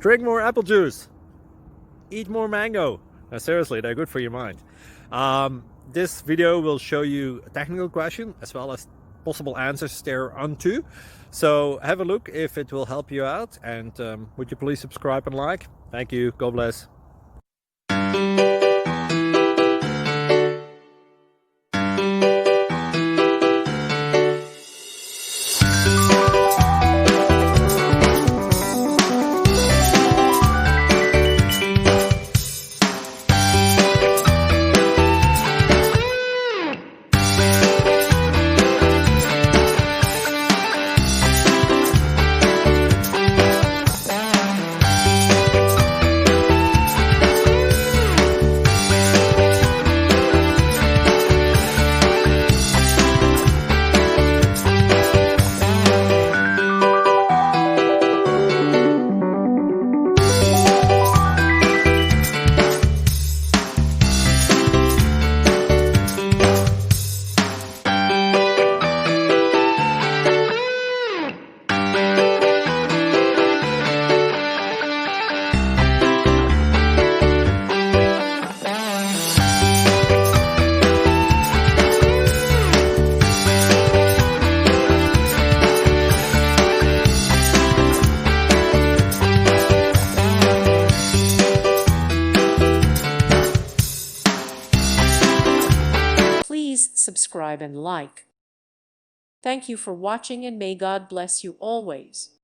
Drink more apple juice. Eat more mango. Seriously, they're good for your mind. This video will show you a technical question as well as possible answers thereunto. So have a look if it will help you out, and would you please subscribe and like? Thank you. God bless. Please subscribe and like. Thank you for watching, and may God bless you always.